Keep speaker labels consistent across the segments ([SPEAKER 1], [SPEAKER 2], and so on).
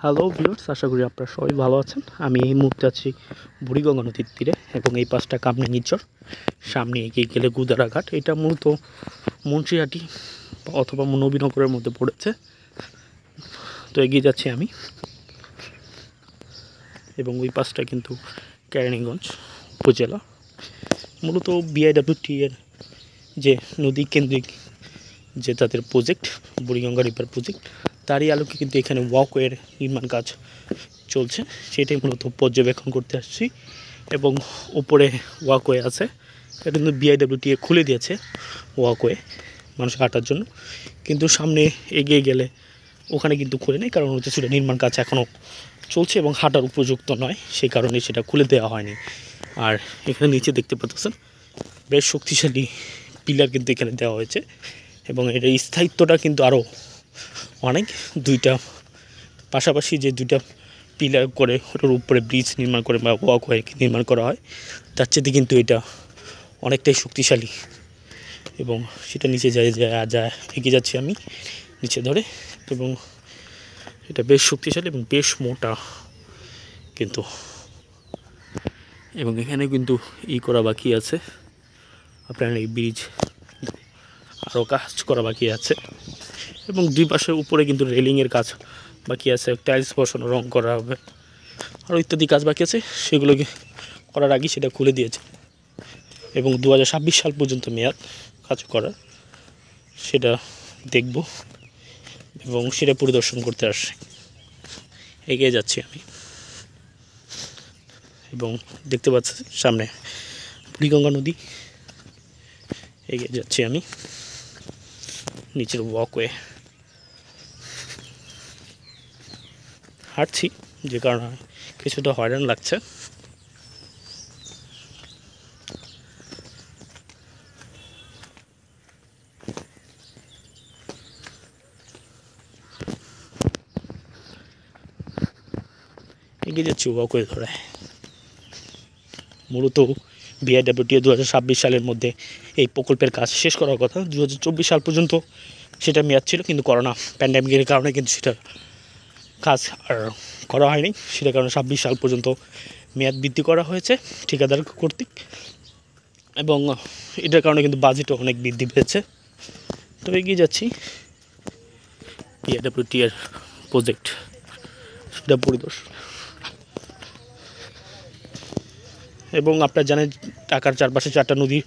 [SPEAKER 1] Hello viewers, আশা করি আপনারা সবাই ভালো আছেন। আমি এই মুহূর্তে আছি বুড়িগঙ্গা নদীর তীরে এবং এই পাশটা কামরাঙ্গীরচর, সামনে এগিয়ে গেলে গুদারাঘাট। এটা মূলত মুন্সিহাটি অথবা নবীনগরের মধ্যে পড়েছে। তো এগিয়ে যাচ্ছি আমি, এবং ওই পাশটা কিন্তু কেরানীগঞ্জ উপজেলা। মূলত বিআইডব্লিউটি এর যে নদী কেন্দ্রিক যে তাদের প্রজেক্ট, বুড়িগঙ্গা রিভার প্রজেক্ট, তারই আলোকে কিন্তু এখানে ওয়াকওয়ের নির্মাণ কাজ চলছে। সেটাই মূলত পর্যবেক্ষণ করতে আসছি। এবং উপরে ওয়াকওয়ে আছে, এটা কিন্তু বিআইডব্লিউটি খুলে দিয়েছে ওয়াকওয়ে মানুষ হাঁটার জন্য, কিন্তু সামনে এগিয়ে গেলে ওখানে কিন্তু খুলে নেই, কারণ হচ্ছে সেটা নির্মাণ কাজ এখনও চলছে এবং হাঁটার উপযুক্ত নয়, সেই কারণে সেটা খুলে দেওয়া হয়নি। আর এখানে নিচে দেখতে পাচ্ছেন বেশ শক্তিশালী পিলার কিন্তু এখানে দেওয়া হয়েছে, এবং এর স্থায়িত্বটা কিন্তু আরও অনেক। দুইটা পাশাপাশি যে দুইটা পিলার করে ওটার উপরে ব্রিজ নির্মাণ করে বা ওয়াকওয়ে নির্মাণ করা হয়, তার চেয়ে কিন্তু এটা অনেকটাই শক্তিশালী। এবং সেটা নিচে যায় এগিয়ে যাচ্ছি আমি নিচে ধরে, এবং এটা বেশ শক্তিশালী এবং বেশ মোটা কিন্তু। এবং এখানে কিন্তু করা বাকি আছে, আপনার এই ব্রিজ আরও কাজ করা বাকি আছে, এবং দুই পাশে উপরে কিন্তু রেলিংয়ের কাজ বাকি আছে, টাইলস বসানো, রং করা হবে, আরও ইত্যাদি কাজ বাকি আছে। সেগুলোকে করার আগেই সেটা খুলে দিয়েছে, এবং 2026 সাল পর্যন্ত মেয়াদ কাজ করার। সেটা দেখব এবং সেটা পরিদর্শন করতে আসছি। এগিয়ে যাচ্ছি আমি, এবং দেখতে পাচ্ছি সামনে বুড়িগঙ্গা নদী। এগিয়ে যাচ্ছি আমি নিচের ওয়াকওয়ে হাঁটছি, যে কারণে কিছুটা হয়রান লাগছে। এগিয়ে যাচ্ছি ওয়াকওয়ে ধরে। মূলত বিআইডব্লিউটি 2026 সালের মধ্যে এই প্রকল্পের কাজ শেষ করার কথা। 2024 সাল পর্যন্ত সেটা মেয়াদ ছিল, কিন্তু করোনা প্যান্ডামিকের কারণে কিন্তু সেটা কাজ আর করা হয়নি। সেটার কারণে 26 সাল পর্যন্ত মেয়াদ বৃদ্ধি করা হয়েছে ঠিকাদার কর্তৃক, এবং এটার কারণে কিন্তু বাজেটও অনেক বৃদ্ধি পেয়েছে। তো এগিয়ে যাচ্ছি বিআইডব্লিউটি এর প্রজেক্ট, সেটা পরিদর্শন। এবং আপনারা জানেন ঢাকার চারপাশে 4টা নদী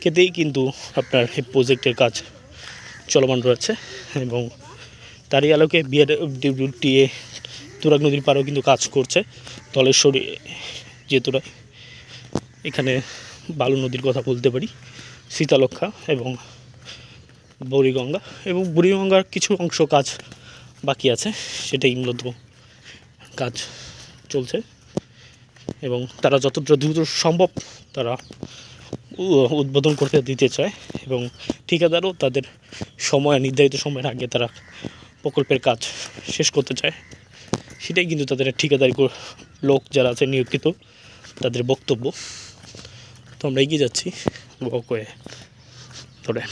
[SPEAKER 1] কেটেই কিন্তু আপনার এই প্রজেক্টের কাজ চলমান রয়েছে, এবং তারই আলোকে বিআইডব্লিউটি তুরাগ নদীর পাড়েও কিন্তু কাজ করছে। ধলেশ্বরী যে তুরাগ, এখানে বালু নদীর কথা বলতে পারি, শীতলক্ষা এবং বুড়িগঙ্গা, এবং বুড়িগঙ্গার কিছু অংশ কাজ বাকি আছে, সেটাই মূলত কাজ চলছে। এবং তারা যতটা দ্রুত সম্ভব তারা উদ্বোধন করতে দিতে চায়, এবং ঠিকাদারও তাদের নির্ধারিত সময়ের আগে তারা প্রকল্পের কাজ শেষ করতে চায়। সেটাই কিন্তু তাদের ঠিকাদারি লোক যারা আছে নিয়োজিত, তাদের বক্তব্য। তো আমরা এগিয়ে যাচ্ছি ওয়াকওয়ে ধরে।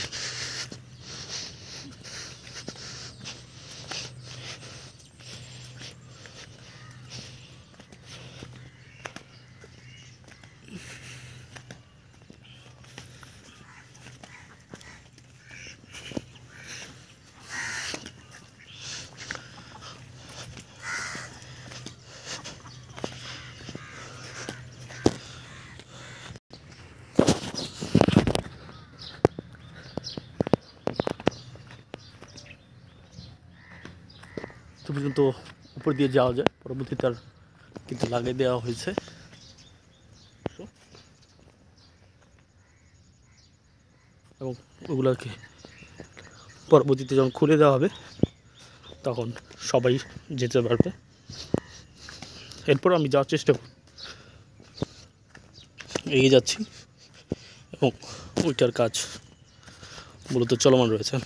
[SPEAKER 1] পর্যন্ত উপর দিয়ে যাওয়া যায়, পরবর্তীতে তার কিন্তু লাগিয়ে দেওয়া হয়েছে। এবং ওগুলোকে পরবর্তীতে যখন খুলে দেওয়া হবে তখন সবাই যেতে পারবে। এরপর আমি যাওয়ার চেষ্টা এগিয়ে যাচ্ছি, এবং ওইটার কাজ মূলত চলমান রয়েছে।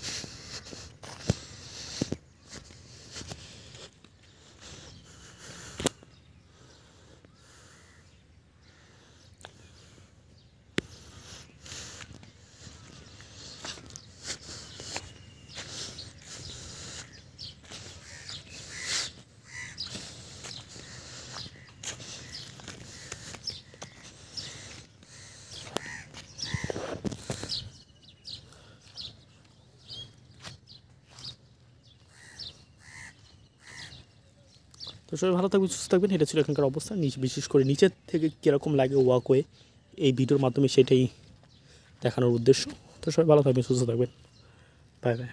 [SPEAKER 1] তো সবাই ভালো থাকবেন, সুস্থ থাকবেন। এটা ছিল এখানকার অবস্থা। বিশেষ করে নিচের থেকে কীরকম লাগে ওয়াকওয়ে এই ভিডিওর মাধ্যমে সেটাই দেখানোর উদ্দেশ্য। তো সবাই ভালো থাকবেন, সুস্থ থাকবেন। Bye bye.